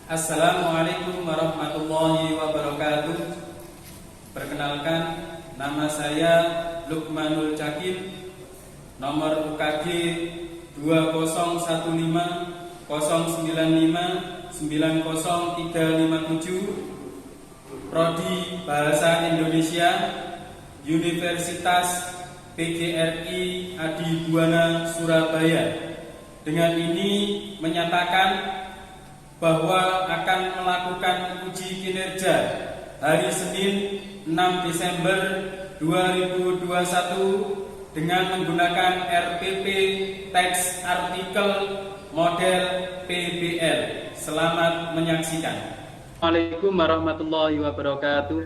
Assalamualaikum warahmatullahi wabarakatuh. Perkenalkan, nama saya Lukmanul Cakim, nomor UKG 20950959037, Prodi Bahasa Indonesia, Universitas PGRI Adibuana Surabaya. Dengan ini menyatakan bahwa akan melakukan uji kinerja hari Senin 6 Desember 2021 dengan menggunakan RPP teks artikel model PBL. Selamat menyaksikan. Assalamualaikum warahmatullahi wabarakatuh.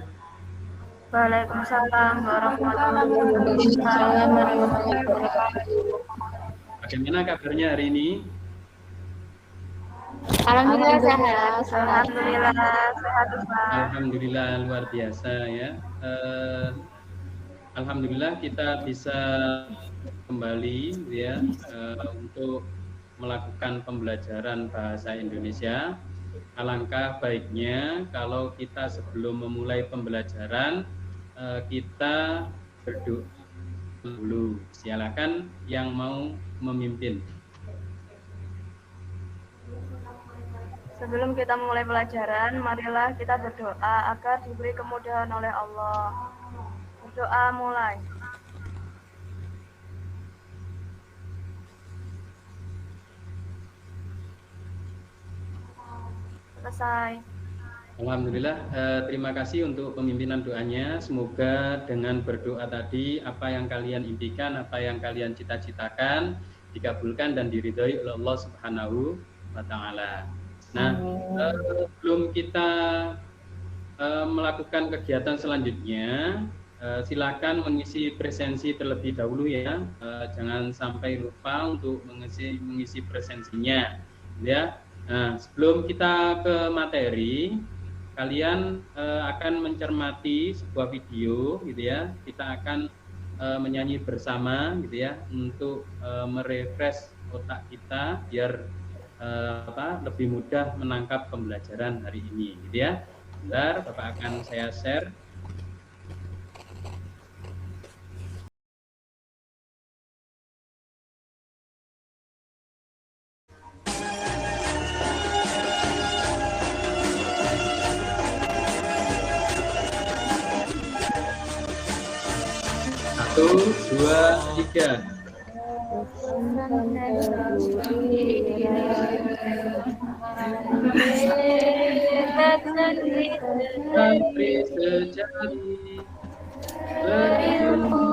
Waalaikumsalam warahmatullahi wabarakatuh. Bagaimana kabarnya hari ini? Alhamdulillah sehat. Alhamdulillah sehat. Alhamdulillah luar biasa ya. Alhamdulillah kita bisa kembali ya untuk melakukan pembelajaran bahasa Indonesia. Alangkah baiknya kalau kita sebelum memulai pembelajaran kita berdoa dulu. Silakan yang mau memimpin. Sebelum kita memulai pelajaran, marilah kita berdoa agar diberi kemudahan oleh Allah. Berdoa mulai. Selesai. Alhamdulillah, terima kasih untuk pemimpinan doanya. Semoga dengan berdoa tadi, apa yang kalian impikan, apa yang kalian cita-citakan, dikabulkan dan diridhoi oleh Allah Subhanahu wa Ta'ala. Nah, sebelum kita melakukan kegiatan selanjutnya, silakan mengisi presensi terlebih dahulu ya. Jangan sampai lupa untuk mengisi presensinya, ya. Nah, sebelum kita ke materi, kalian akan mencermati sebuah video, gitu ya. Kita akan menyanyi bersama, gitu ya, untuk merefresh otak kita biar lebih mudah menangkap pembelajaran hari ini, gitu ya. Bentar, Bapak akan saya share. Satu, dua, tiga. Santri sejati berilmu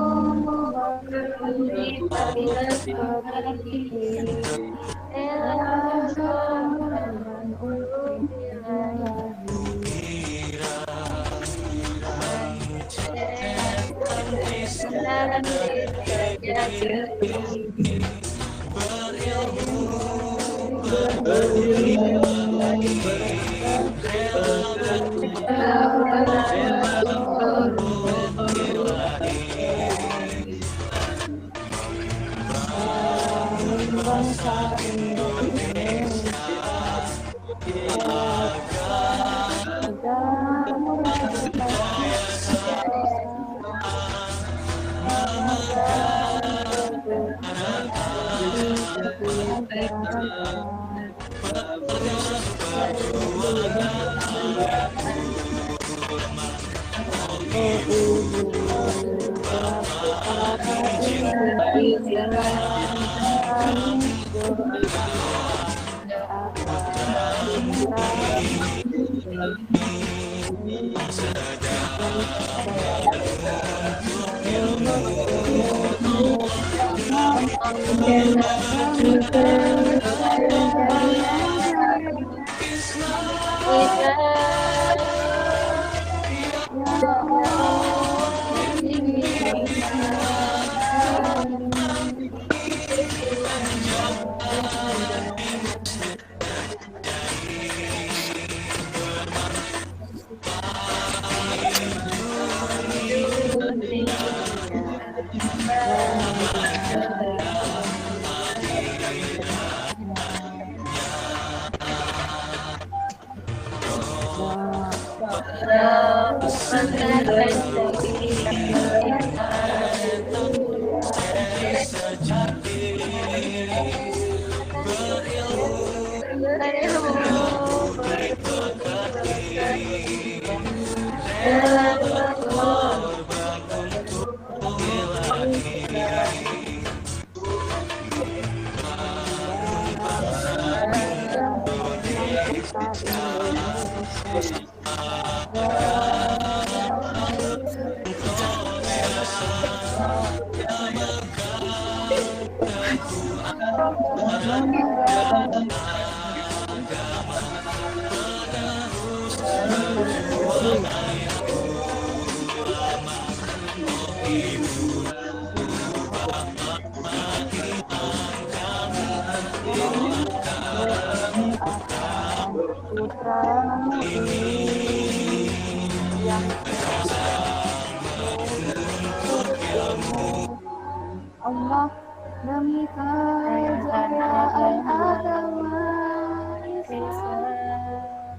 Allah demi kejayaan agama Islam.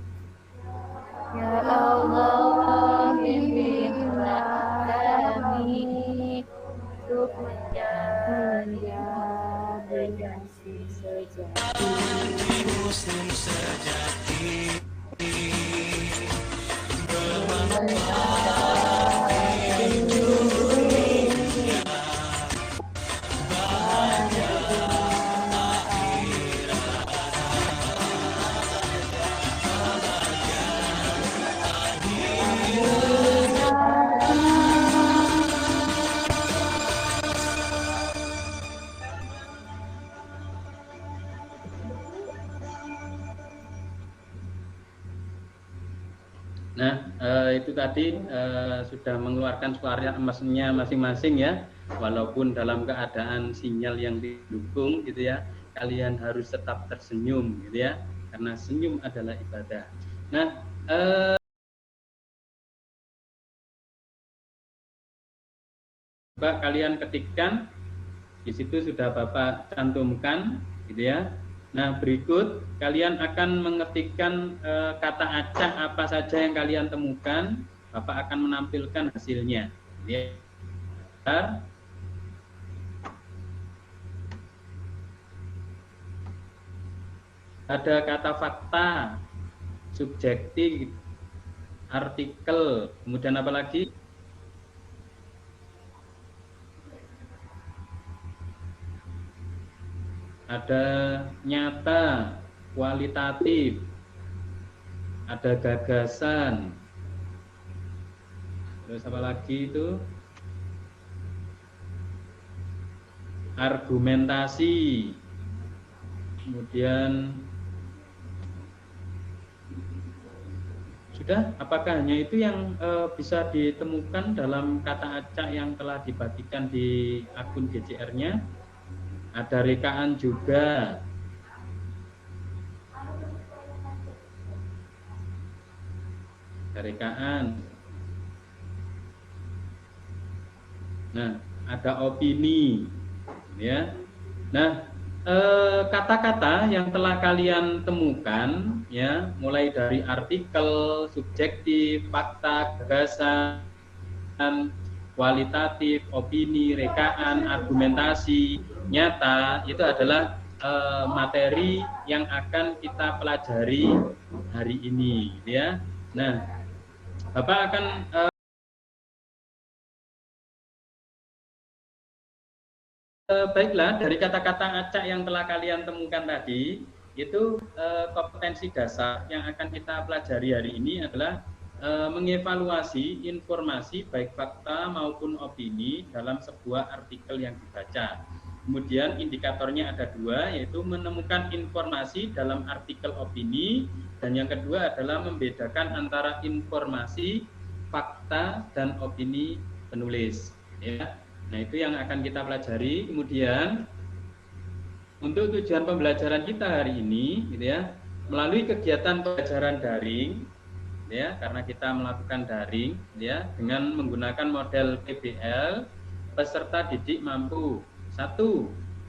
Ya Allah bimbinglah kami untuk menjadi muslim sejati. Nah, itu tadi sudah mengeluarkan suara emasnya masing-masing ya. Walaupun dalam keadaan sinyal yang didukung gitu ya, kalian harus tetap tersenyum gitu ya, karena senyum adalah ibadah. Nah, coba kalian ketikkan, di situ sudah Bapak cantumkan gitu ya. Nah, berikut kalian akan mengetikkan kata acak apa saja yang kalian temukan. Bapak akan menampilkan hasilnya. Ya. Ada kata fakta, subjektif, artikel, kemudian apa lagi? Ada nyata, kualitatif, ada gagasan, terus apa lagi itu? Argumentasi, kemudian sudah. Apakah hanya itu yang bisa ditemukan dalam kata acak yang telah dibagikan di akun GCR-nya? Ada rekaan juga. Ada rekaan. Nah, ada opini, ya. Nah, kata-kata yang telah kalian temukan, ya, mulai dari artikel, subjektif, fakta, gagasan, kualitatif, opini, rekaan, argumentasi, nyata, itu adalah materi yang akan kita pelajari hari ini, ya. Nah, Bapak akan baiklah, dari kata-kata acak yang telah kalian temukan tadi, itu kompetensi dasar yang akan kita pelajari hari ini adalah mengevaluasi informasi baik fakta maupun opini dalam sebuah artikel yang dibaca. Kemudian indikatornya ada dua, yaitu menemukan informasi dalam artikel opini, dan yang kedua adalah membedakan antara informasi, fakta, dan opini penulis. Ya. Nah, itu yang akan kita pelajari. Kemudian untuk tujuan pembelajaran kita hari ini, gitu ya, melalui kegiatan pembelajaran daring, ya, karena kita melakukan daring, ya, dengan menggunakan model PBL, peserta didik mampu: 1.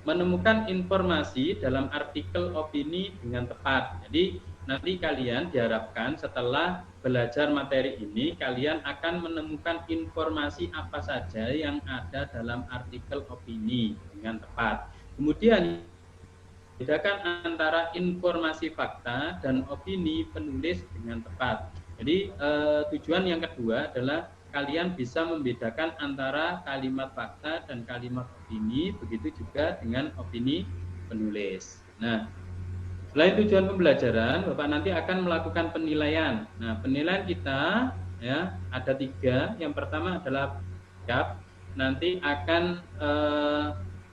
Menemukan informasi dalam artikel opini dengan tepat. Jadi nanti kalian diharapkan setelah belajar materi ini, kalian akan menemukan informasi apa saja yang ada dalam artikel opini dengan tepat. Kemudian bedakan antara informasi fakta dan opini penulis dengan tepat. Jadi tujuan yang kedua adalah kalian bisa membedakan antara kalimat fakta dan kalimat opini, begitu juga dengan opini penulis. Nah, selain tujuan pembelajaran, Bapak nanti akan melakukan penilaian. Nah, penilaian kita ya ada 3. Yang pertama adalah sikap. Nanti akan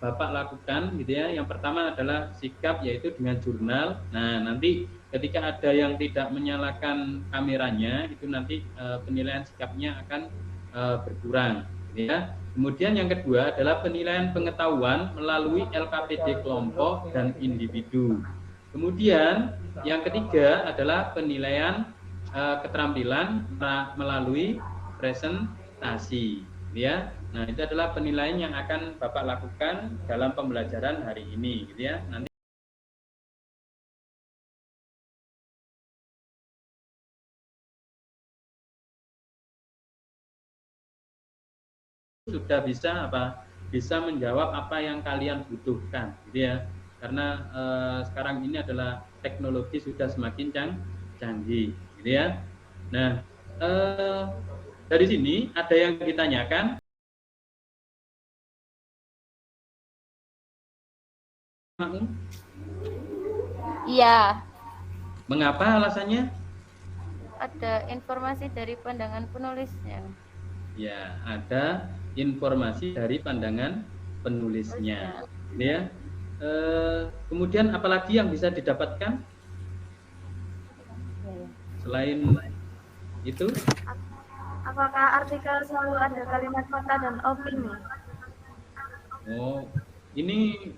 Bapak lakukan gitu ya. Yang pertama adalah sikap, yaitu dengan jurnal. Nah, nanti ketika ada yang tidak menyalakan kameranya, itu nanti penilaian sikapnya akan berkurang gitu ya. Kemudian yang kedua adalah penilaian pengetahuan melalui LKPD kelompok dan individu. Kemudian yang ketiga adalah penilaian keterampilan melalui presentasi, ya. Nah, itu adalah penilaian yang akan Bapak lakukan dalam pembelajaran hari ini, gitu ya. Nanti sudah bisa bisa menjawab apa yang kalian butuhkan, gitu ya. Karena sekarang ini adalah teknologi sudah semakin canggih, gitu ya. Nah, dari sini ada yang ditanyakan? Iya. Mengapa alasannya? Ada informasi dari pandangan penulisnya. Ya, ada informasi dari pandangan penulisnya. Ya. Kemudian apalagi yang bisa didapatkan selain itu? Apakah artikel selalu ada kalimat fakta dan opini? Oh, ini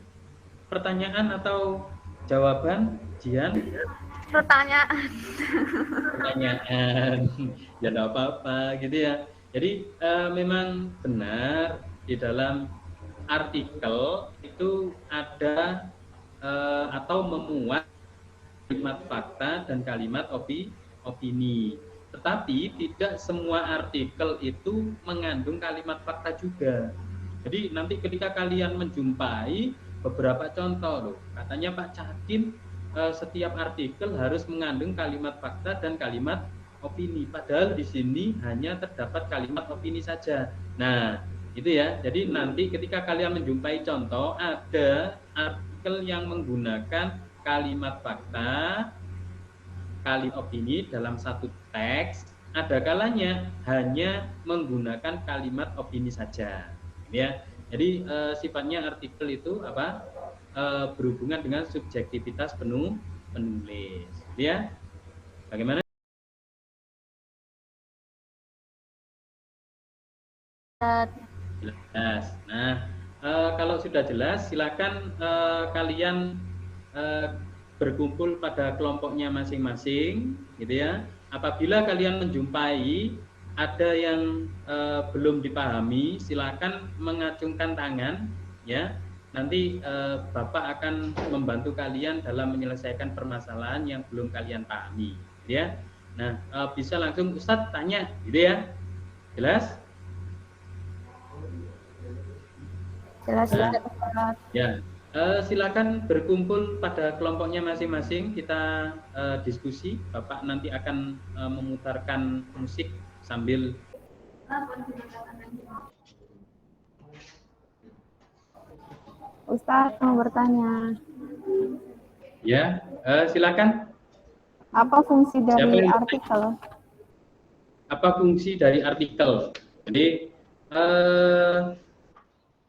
pertanyaan atau jawaban, Jian? Pertanyaan. Pertanyaan. Ya enggak apa-apa gitu ya. Jadi memang benar di dalam artikel itu ada atau memuat kalimat fakta dan kalimat opini. Tetapi tidak semua artikel itu mengandung kalimat fakta juga. Jadi nanti ketika kalian menjumpai beberapa contoh loh, katanya Pak Cakin setiap artikel harus mengandung kalimat fakta dan kalimat opini. Padahal di sini hanya terdapat kalimat opini saja. Nah, itu ya. Jadi nanti ketika kalian menjumpai contoh ada artikel yang menggunakan kalimat fakta, kalimat opini dalam satu teks, ada kalanya hanya menggunakan kalimat opini saja. Ya, jadi sifatnya artikel itu berhubungan dengan subjektivitas penulis. Ya, bagaimana? Jelas. Nah, kalau sudah jelas, silakan kalian berkumpul pada kelompoknya masing-masing, gitu ya. Apabila kalian menjumpai ada yang belum dipahami, silakan mengacungkan tangan, ya. Nanti Bapak akan membantu kalian dalam menyelesaikan permasalahan yang belum kalian pahami, ya. Nah, bisa langsung Ustadz tanya, gitu ya. Jelas? Jelas. Ya. Silakan berkumpul pada kelompoknya masing-masing, kita diskusi. Bapak nanti akan memutarkan musik sambil Ustadz mau bertanya. ya. Silakan. Apa fungsi dari artikel? Apa fungsi dari artikel? Jadi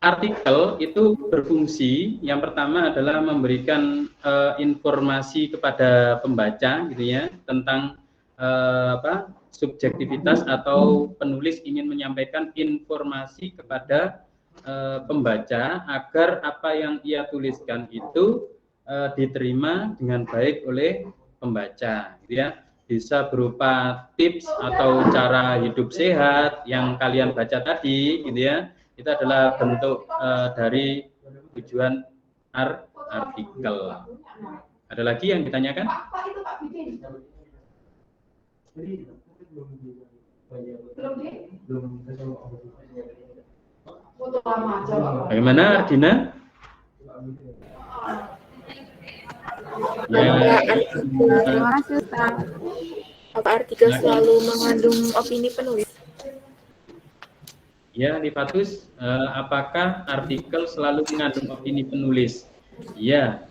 artikel itu berfungsi, yang pertama adalah memberikan informasi kepada pembaca, gitu ya, tentang subjektivitas atau penulis ingin menyampaikan informasi kepada pembaca agar apa yang ia tuliskan itu diterima dengan baik oleh pembaca, gitu ya. Bisa berupa tips atau cara hidup sehat yang kalian baca tadi, gitu ya. Itu adalah bentuk dari tujuan artikel. Ada lagi yang ditanyakan? Bagaimana Ardina? Ya, terima kasih Ustaz. Apa artikel selalu mengandung opini penulis? Ya, Lifatus, apakah artikel selalu mengandung opini penulis? Ya,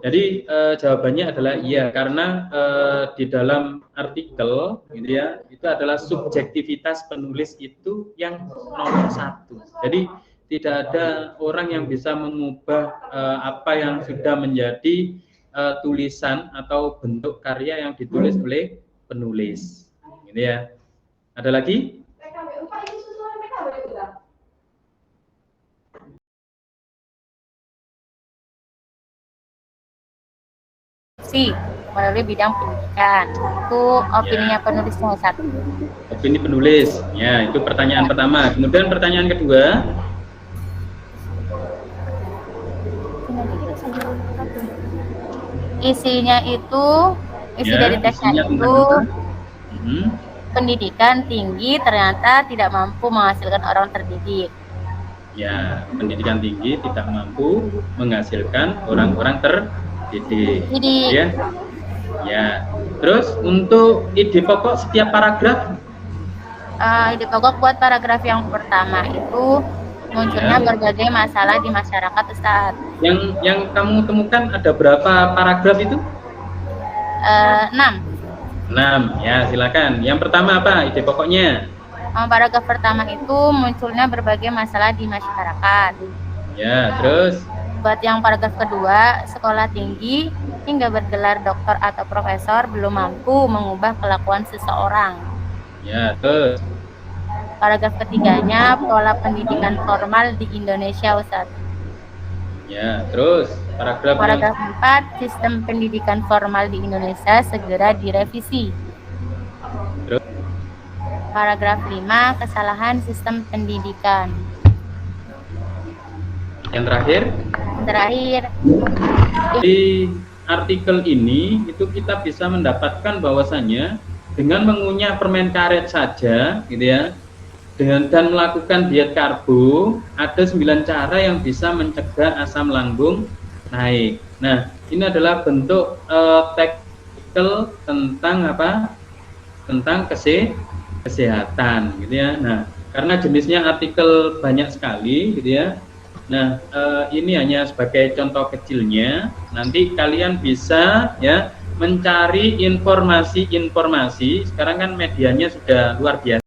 jadi jawabannya adalah iya, karena di dalam artikel, gitu ya, itu adalah subjektivitas penulis itu yang nomor satu. Jadi tidak ada orang yang bisa mengubah apa yang sudah menjadi tulisan atau bentuk karya yang ditulis oleh penulis, gitu ya. Ada lagi? Melalui bidang pendidikan. Itu opininya penulis nomor satu. Opini penulis, ya itu pertanyaan pertama. Kemudian pertanyaan kedua, Isinya itu, isi ya, dari teksnya isinya tentang itu, apa? pendidikan tinggi ternyata tidak mampu menghasilkan orang terdidik. Ya, pendidikan tinggi tidak mampu menghasilkan orang-orang terdidik. Jadi, Ya, ya. Terus untuk ide pokok setiap paragraf, ide pokok buat paragraf yang pertama itu munculnya Ya. berbagai masalah di masyarakat, Ustaz. yang kamu temukan ada berapa paragraf itu? 6. 6. Ya, silakan. Yang pertama apa ide pokoknya? Paragraf pertama itu munculnya berbagai masalah di masyarakat. Ya, terus? Buat yang paragraf kedua, sekolah tinggi hingga bergelar doktor atau profesor belum mampu mengubah kelakuan seseorang. Ya, terus? Paragraf ketiganya, pola pendidikan formal di Indonesia, Ustaz. Ya, terus? Paragraf 4, sistem pendidikan formal di Indonesia segera direvisi. Terus? Paragraf 5, kesalahan sistem pendidikan. Yang terakhir? Terakhir, di artikel ini itu kita bisa mendapatkan bahwasannya dengan mengunyah permen karet saja, gitu ya, dan melakukan diet karbo, ada 9 cara yang bisa mencegah asam lambung naik. Nah, ini adalah bentuk artikel tentang apa? Tentang kesehatan, gitu ya. Nah, karena jenisnya artikel banyak sekali, gitu ya. Nah, ini hanya sebagai contoh kecilnya. Nanti kalian bisa ya mencari informasi-informasi. Sekarang kan medianya sudah luar biasa.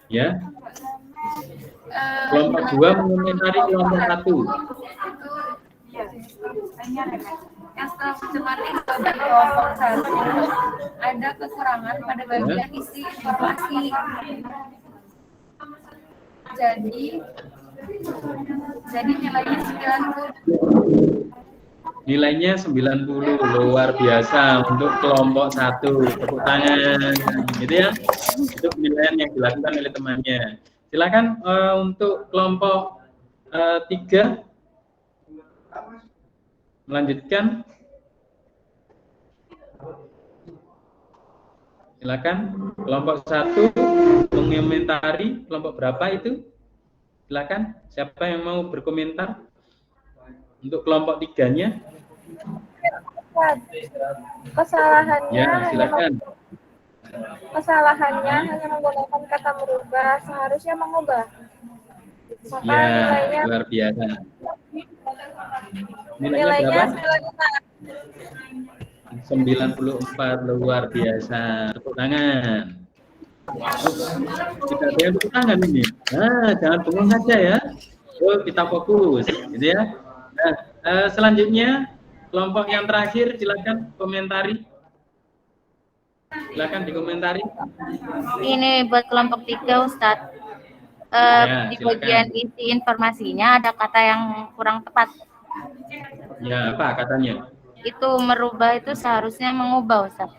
Ya. Kelompok 2 mengomentari kelompok 1. Yang setelah mencermati bagian kelompok 1 ada kekurangan pada bagian isi informasi. Jadi nilainya 90. Nilainya 90, luar biasa untuk kelompok 1. Tepuk tangan, gitu ya. Itu penilaian yang dilakukan oleh temannya. Silakan untuk kelompok 3 melanjutkan. Silakan kelompok 1 mengomentari kelompok berapa itu? Silakan, siapa yang mau berkomentar untuk kelompok 3-nya? Kesalahannya Ya, silakan. hanya menggunakan kata merubah, seharusnya mengubah. Maka Ya, nilainya luar biasa. nilainya berapa? 94, luar biasa. Tepuk tangan. Kita ada yang tepuk tangan ini. Nah, jangan bengong saja ya. Kita fokus, gitu ya. Nah, selanjutnya kelompok yang terakhir, silakan komentari. Silakan dikomentari. Ini buat kelompok 3, Ustadz. Di bagian isi informasinya ada kata yang kurang tepat. Ya, apa katanya? Itu merubah itu seharusnya mengubah, Ustadz.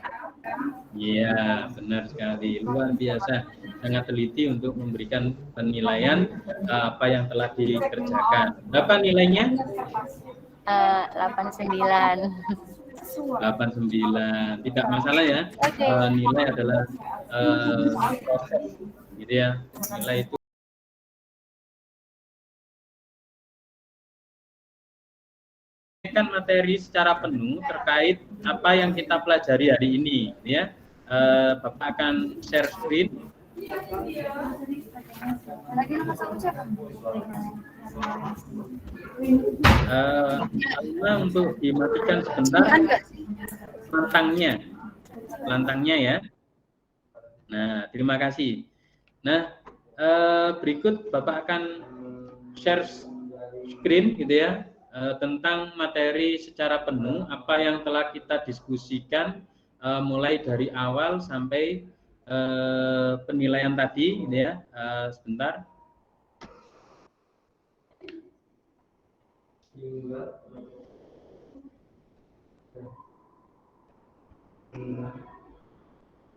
Iya, benar sekali. Luar biasa. Sangat teliti untuk memberikan penilaian apa yang telah dikerjakan. Berapa nilainya? 89. 89. Tidak masalah ya. Nilai adalah proses. Gitu ya. Nilai itu kan materi secara penuh terkait apa yang kita pelajari hari ini, ya. Bapak akan share screen. Untuk dimatikan sebentar lantangnya ya. Nah, terima kasih. Nah, berikut Bapak akan share screen gitu ya. Tentang materi secara penuh apa yang telah kita diskusikan mulai dari awal sampai penilaian tadi, gitu ya. Sebentar.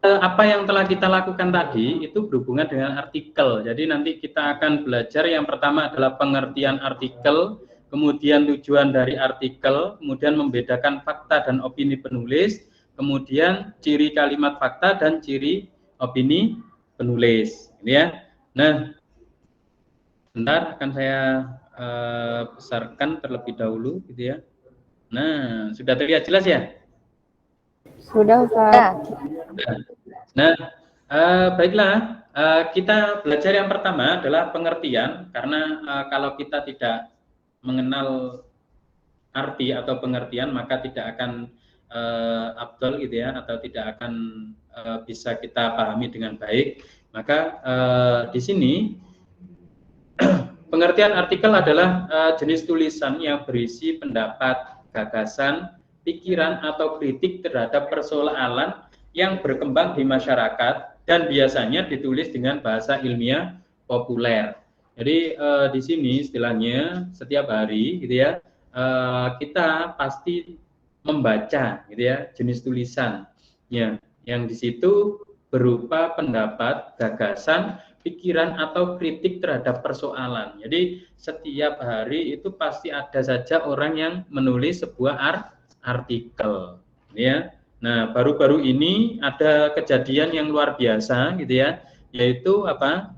Apa yang telah kita lakukan tadi itu berhubungan dengan artikel. Jadi nanti kita akan belajar yang pertama adalah pengertian artikel, kemudian tujuan dari artikel, kemudian membedakan fakta dan opini penulis, kemudian ciri kalimat fakta dan ciri opini penulis, ya. Nah, bentar akan saya besarkan terlebih dahulu, gitu ya. Nah, sudah terlihat jelas ya? Sudah, Ustaz. Nah, baiklah, kita belajar yang pertama adalah pengertian, karena kalau kita tidak mengenal arti atau pengertian maka tidak akan afdol gitu ya, atau tidak akan bisa kita pahami dengan baik. Maka di sini pengertian artikel adalah jenis tulisan yang berisi pendapat, gagasan, pikiran atau kritik terhadap persoalan yang berkembang di masyarakat dan biasanya ditulis dengan bahasa ilmiah populer. Jadi di sini istilahnya setiap hari gitu ya, kita pasti membaca gitu ya jenis tulisan ya, yang di situ berupa pendapat, gagasan, pikiran atau kritik terhadap persoalan. Jadi setiap hari itu pasti ada saja orang yang menulis sebuah artikel ya. Nah, baru-baru ini ada kejadian yang luar biasa gitu ya, yaitu apa?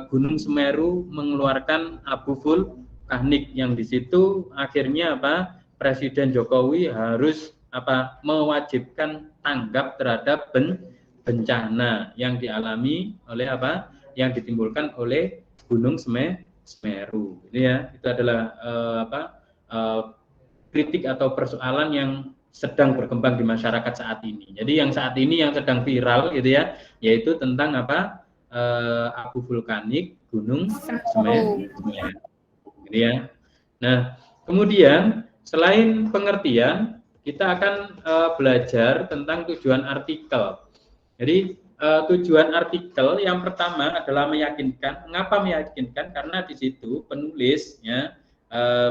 Gunung Semeru mengeluarkan abu vulkanik yang di situ akhirnya apa? Presiden Jokowi harus apa? Mewajibkan tanggap terhadap bencana yang dialami oleh apa? Yang ditimbulkan oleh Gunung Semeru. Ini ya, itu adalah kritik atau persoalan yang sedang berkembang di masyarakat saat ini. Jadi yang saat ini yang sedang viral gitu ya, yaitu tentang apa? Abu vulkanik Gunung Semeru. Gitu ya. Nah, kemudian selain pengertian, kita akan belajar tentang tujuan artikel. Jadi tujuan artikel yang pertama adalah meyakinkan. Mengapa meyakinkan? Karena di situ penulisnya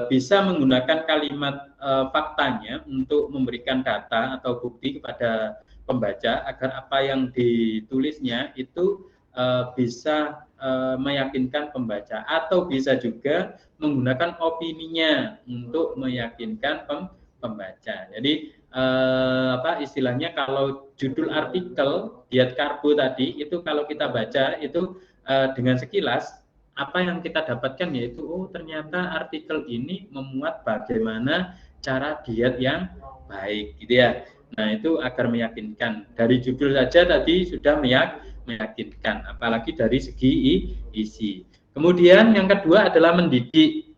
bisa menggunakan kalimat faktanya untuk memberikan data atau bukti kepada pembaca agar apa yang ditulisnya itu bisa meyakinkan pembaca, atau bisa juga menggunakan opininya untuk meyakinkan pembaca. Jadi apa istilahnya, kalau judul artikel diet karbo tadi itu kalau kita baca itu dengan sekilas apa yang kita dapatkan yaitu ternyata artikel ini memuat bagaimana cara diet yang baik gitu ya. Nah, itu agar meyakinkan. Dari judul saja tadi sudah meyakinkan, apalagi dari segi isi. Kemudian yang kedua adalah mendidik.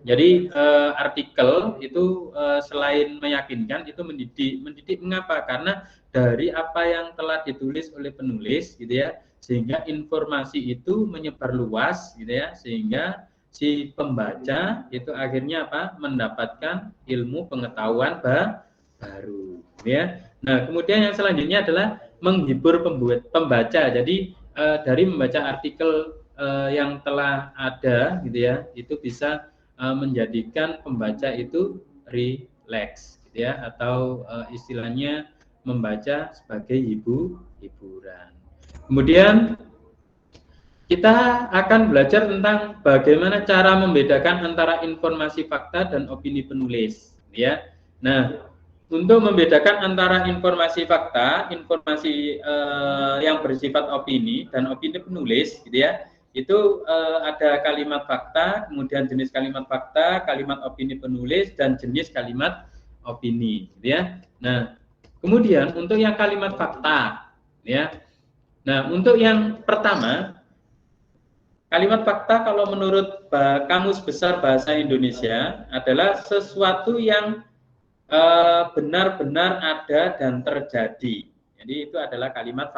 Jadi artikel itu selain meyakinkan itu mendidik. Mendidik mengapa? Karena dari apa yang telah ditulis oleh penulis gitu ya, sehingga informasi itu menyebar luas gitu ya, sehingga si pembaca itu akhirnya apa? Mendapatkan ilmu pengetahuan baru gitu ya. Nah, kemudian yang selanjutnya adalah menghibur pembaca. Jadi dari membaca artikel yang telah ada gitu ya, itu bisa menjadikan pembaca itu rileks gitu ya, atau istilahnya membaca sebagai hiburan. Kemudian kita akan belajar tentang bagaimana cara membedakan antara informasi fakta dan opini penulis gitu ya. Nah, untuk membedakan antara informasi fakta, informasi yang bersifat opini dan opini penulis gitu ya, itu ada kalimat fakta, kemudian jenis kalimat fakta, kalimat opini penulis, dan jenis kalimat opini gitu ya. Nah, kemudian untuk yang kalimat fakta ya. Nah, untuk yang pertama, kalimat fakta kalau menurut Kamus Besar Bahasa Indonesia adalah sesuatu yang benar-benar ada dan terjadi. Jadi itu adalah kalimat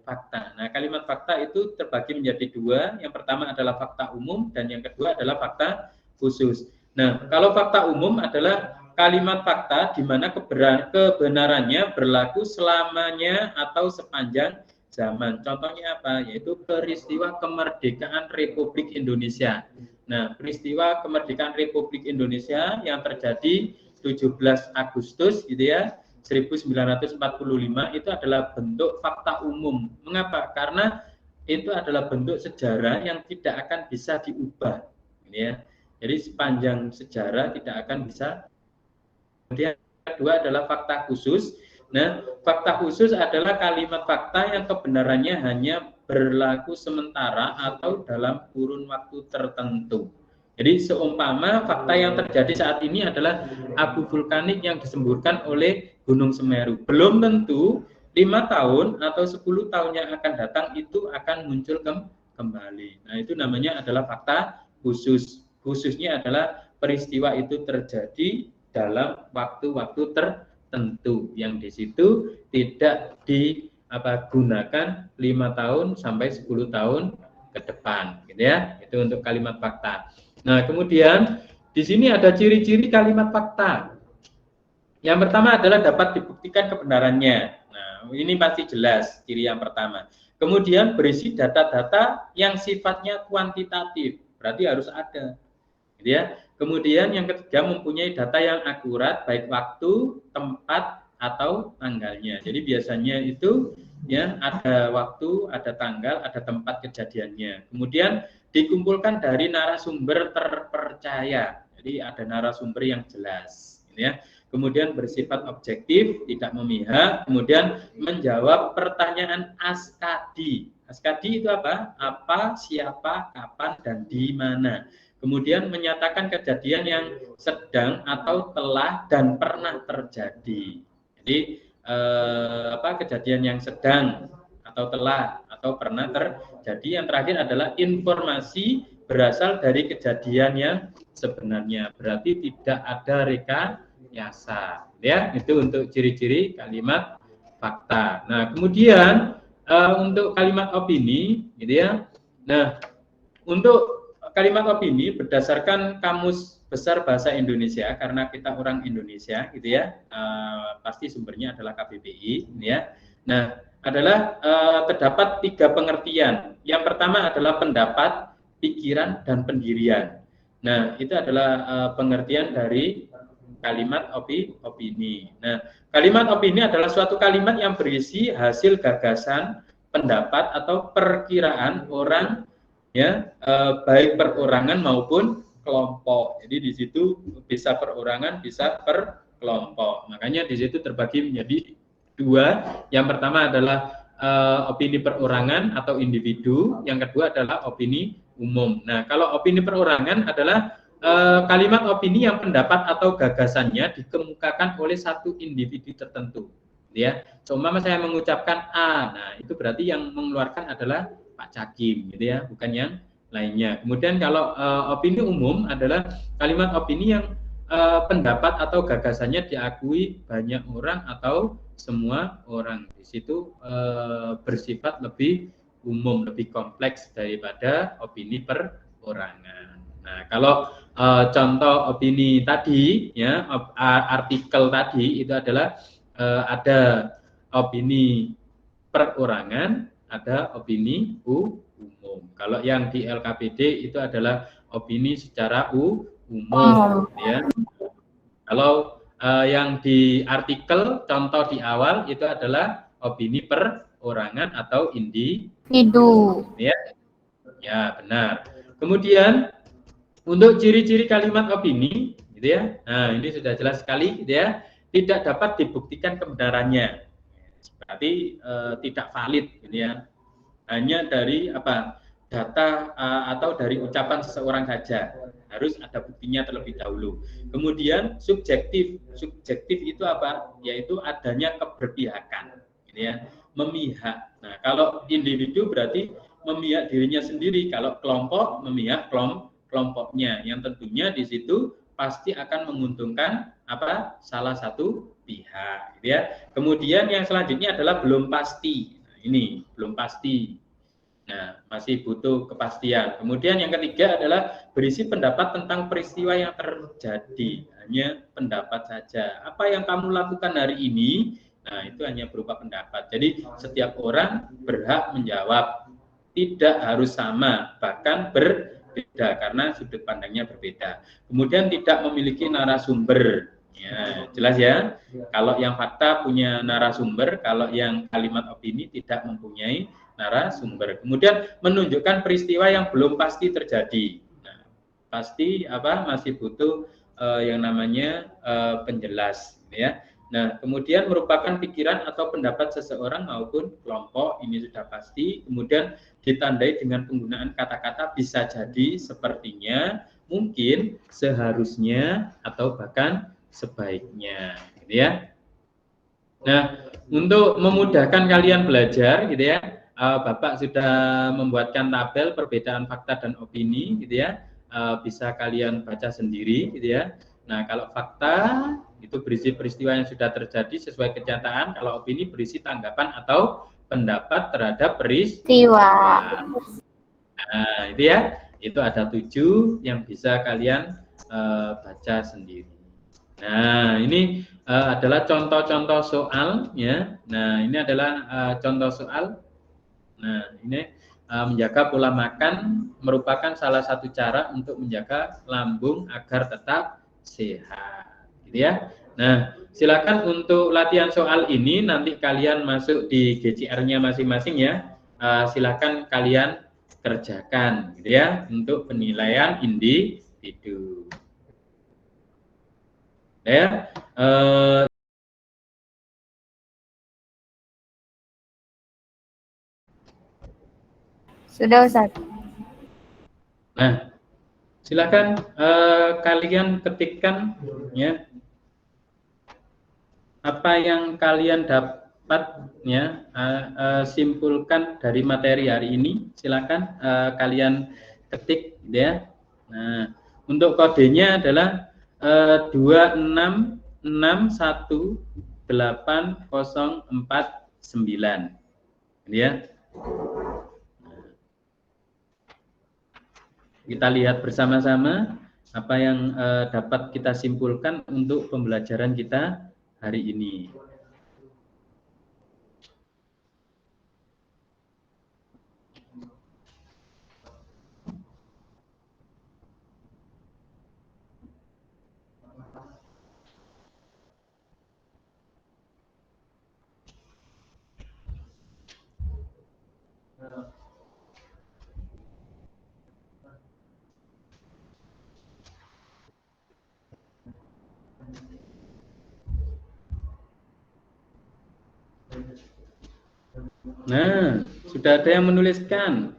fakta. Nah, kalimat fakta itu terbagi menjadi dua. Yang pertama adalah fakta umum dan yang kedua adalah fakta khusus. Nah, kalau fakta umum adalah kalimat fakta di mana kebenarannya berlaku selamanya atau sepanjang zaman. Contohnya apa? Yaitu peristiwa kemerdekaan Republik Indonesia. Nah, peristiwa kemerdekaan Republik Indonesia yang terjadi 17 Agustus gitu ya, 1945 itu adalah bentuk fakta umum. Mengapa? Karena itu adalah bentuk sejarah yang tidak akan bisa diubah gitu ya. Jadi sepanjang sejarah tidak akan bisa. Kemudian kedua adalah fakta khusus. Nah, fakta khusus adalah kalimat fakta yang kebenarannya hanya berlaku sementara atau dalam kurun waktu tertentu. Jadi seumpama fakta yang terjadi saat ini adalah abu vulkanik yang disemburkan oleh Gunung Semeru. Belum tentu 5 tahun atau 10 tahun yang akan datang itu akan muncul kembali. Nah, itu namanya adalah fakta khusus. Khususnya adalah peristiwa itu terjadi dalam waktu-waktu tertentu yang di situ tidak digunakan 5 tahun sampai 10 tahun ke depan gitu ya. Itu untuk kalimat fakta. Nah, kemudian di sini ada ciri-ciri kalimat fakta. Yang pertama adalah dapat dibuktikan kebenarannya. Nah, ini pasti jelas ciri yang pertama. Kemudian berisi data-data yang sifatnya kuantitatif, berarti harus ada. Gitu ya. Kemudian yang ketiga mempunyai data yang akurat baik waktu, tempat atau tanggalnya. Jadi biasanya itu ya ada waktu, ada tanggal, ada tempat kejadiannya. Kemudian dikumpulkan dari narasumber terpercaya. Jadi ada narasumber yang jelas, gitu ya. Kemudian bersifat objektif, tidak memihak. Kemudian menjawab pertanyaan askadi. Askadi itu apa? Apa, siapa, kapan, dan di mana. Kemudian menyatakan kejadian yang sedang atau telah dan pernah terjadi. Jadi kejadian yang sedang atau telah atau pernah terjadi. Yang terakhir adalah informasi berasal dari kejadian yang sebenarnya. Berarti tidak ada yasa. Ya, itu untuk ciri-ciri kalimat fakta. Nah, kemudian untuk kalimat opini, gitu ya. Nah, untuk kalimat opini berdasarkan Kamus Besar Bahasa Indonesia, karena kita orang Indonesia, gitu ya, pasti sumbernya adalah KBBI, gitu ya. Nah, adalah terdapat 3 pengertian. Yang pertama adalah pendapat, pikiran, dan pendirian. Nah, itu adalah pengertian dari kalimat opini. Nah, kalimat opini adalah suatu kalimat yang berisi hasil gagasan, pendapat atau perkiraan orang, ya, baik perorangan maupun kelompok. Jadi di situ bisa perorangan, bisa per kelompok. Makanya di situ terbagi menjadi 2. Yang pertama adalah opini perorangan atau individu, yang kedua adalah opini umum. Nah, kalau opini perorangan adalah kalimat opini yang pendapat atau gagasannya dikemukakan oleh satu individu tertentu, ya. Cuma saya mengucapkan A, nah itu berarti yang mengeluarkan adalah Pak Cakim, gitu ya, bukan yang lainnya. Kemudian kalau opini umum adalah kalimat opini yang pendapat atau gagasannya diakui banyak orang atau semua orang. Di situ bersifat lebih umum, lebih kompleks daripada opini perorangan. Nah, kalau contoh opini tadi, ya, artikel tadi itu adalah ada opini perorangan, ada opini umum. Kalau yang di LKPD itu adalah opini secara umum, ya. Kalau yang di artikel contoh di awal itu adalah opini perorangan atau individu, ya. Ya, benar. Kemudian untuk ciri-ciri kalimat opini, gitu ya. Nah, ini sudah jelas sekali, gitu ya. Tidak dapat dibuktikan kebenarannya. Berarti tidak valid, gitu ya. Hanya dari data atau dari ucapan seseorang saja. Harus ada buktinya terlebih dahulu. Kemudian subjektif. Subjektif itu apa? Yaitu adanya keberpihakan, gitu ya. Memihak. Nah, kalau individu berarti memihak dirinya sendiri. Kalau kelompok memihak kelompoknya, yang tentunya di situ pasti akan menguntungkan salah satu pihak, gitu ya. Kemudian yang selanjutnya adalah belum pasti. Nah, ini belum pasti. Nah, masih butuh kepastian. Kemudian yang ketiga adalah berisi pendapat tentang peristiwa yang terjadi. Hanya pendapat saja. Apa yang kamu lakukan hari ini? Nah, itu hanya berupa pendapat. Jadi setiap orang berhak menjawab. Tidak harus sama, bahkan berbeda karena sudut pandangnya berbeda. Kemudian tidak memiliki narasumber. Ya, jelas ya. Kalau yang fakta punya narasumber, kalau yang kalimat opini tidak mempunyai narasumber. Kemudian menunjukkan peristiwa yang belum pasti terjadi. Nah, pasti masih butuh yang namanya penjelas, ya. Nah, kemudian merupakan pikiran atau pendapat seseorang maupun kelompok, ini sudah pasti. Kemudian ditandai dengan penggunaan kata-kata bisa jadi, sepertinya, mungkin, seharusnya, atau bahkan sebaiknya, gitu ya. Nah, untuk memudahkan kalian belajar, gitu ya, Bapak sudah membuatkan tabel perbedaan fakta dan opini, gitu ya. Bisa kalian baca sendiri, gitu ya. Nah, kalau fakta itu berisi peristiwa yang sudah terjadi sesuai kenyataan, kalau opini berisi tanggapan atau pendapat terhadap peristiwa. Nah, itu ya, itu ada 7 yang bisa kalian baca sendiri. Nah, ini adalah contoh-contoh soal, ya. Nah, ini adalah contoh soal. Nah, ini menjaga pola makan merupakan salah satu cara untuk menjaga lambung agar tetap sehat, gitu ya. Nah, silakan untuk latihan soal ini nanti kalian masuk di GCR-nya masing-masing, ya. Silakan kalian kerjakan, gitu ya, untuk penilaian individu. Ya. Sudah, Ustaz. Nah, silakan kalian ketikkan, ya, apa yang kalian dapat, ya, simpulkan dari materi hari ini. Silakan kalian ketik, ya. Nah, untuk kodenya adalah 26 61809. Ya. Kita lihat bersama-sama apa yang dapat kita simpulkan untuk pembelajaran kita hari ini. Nah, sudah ada yang menuliskan.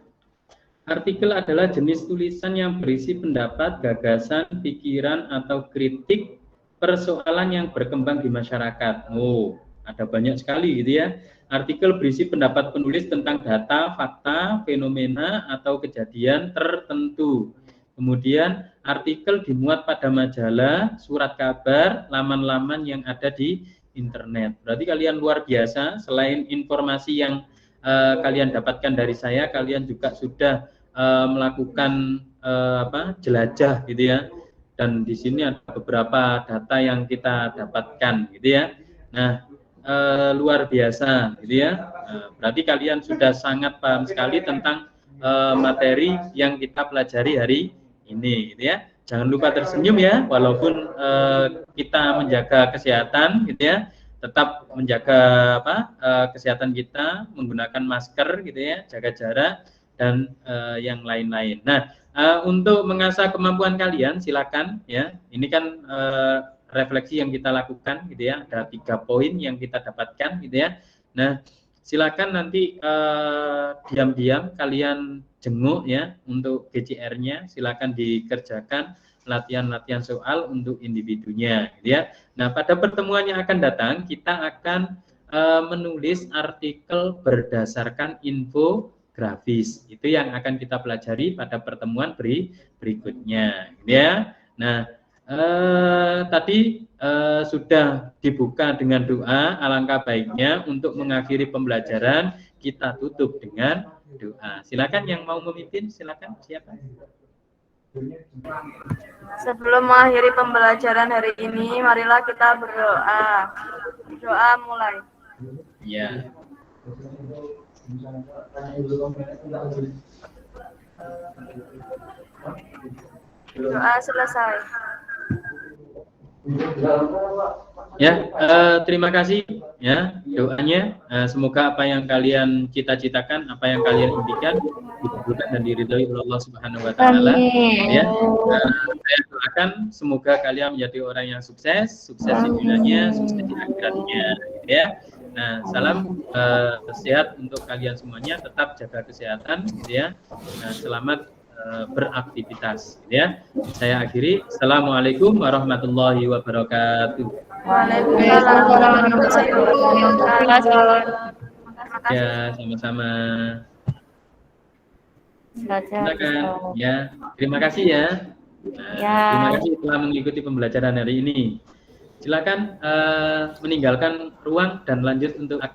Artikel adalah jenis tulisan yang berisi pendapat, gagasan, pikiran, atau kritik persoalan yang berkembang di masyarakat. Oh, ada banyak sekali gitu ya. Artikel berisi pendapat penulis tentang data, fakta, fenomena, atau kejadian tertentu. Kemudian artikel dimuat pada majalah, surat kabar, laman-laman yang ada di internet. Berarti kalian luar biasa. Selain informasi yang kalian dapatkan dari saya, kalian juga sudah melakukan jelajah gitu ya. Dan di sini ada beberapa data yang kita dapatkan gitu ya. Nah, luar biasa gitu ya. Berarti kalian sudah sangat paham sekali tentang materi yang kita pelajari hari ini gitu ya. Jangan lupa tersenyum ya, walaupun kita menjaga kesehatan gitu ya, tetap menjaga kesehatan kita, menggunakan masker gitu ya, jaga jarak dan yang lain-lain. Nah, untuk mengasah kemampuan kalian silakan ya. Ini kan refleksi yang kita lakukan gitu ya. Ada 3 poin yang kita dapatkan gitu ya. Nah, silakan nanti diam-diam kalian jenguk ya untuk GCR-nya, silakan dikerjakan latihan-latihan soal untuk individunya gitu ya. Nah, pada pertemuan yang akan datang kita akan menulis artikel berdasarkan infografis. Itu yang akan kita pelajari pada pertemuan berikutnya gitu ya. Nah, tadi sudah dibuka dengan doa, alangkah baiknya untuk mengakhiri pembelajaran kita tutup dengan doa. Silakan yang mau memimpin, silakan siapa? Sebelum mengakhiri pembelajaran hari ini, marilah kita berdoa. Doa mulai. Ya. Doa selesai. Ya, terima kasih ya doanya. Semoga apa yang kalian cita-citakan, apa yang kalian impikan dikabulkan dan diridhoi oleh Allah Subhanahu wa taala. Ya. Saya doakan semoga kalian menjadi orang yang sukses di dunianya, sukses di akhiratnya ya. Nah, salam sehat untuk kalian semuanya, tetap jaga kesehatan ya. Selamat beraktivitas ya. Saya akhiri. Assalamualaikum warahmatullahi wabarakatuh. Waalaikumsalam warahmatullahi wabarakatuh. Ya, sama-sama. Silakan ya. Terima kasih ya. Terima kasih telah mengikuti pembelajaran hari ini. Silakan meninggalkan ruang dan lanjut untuk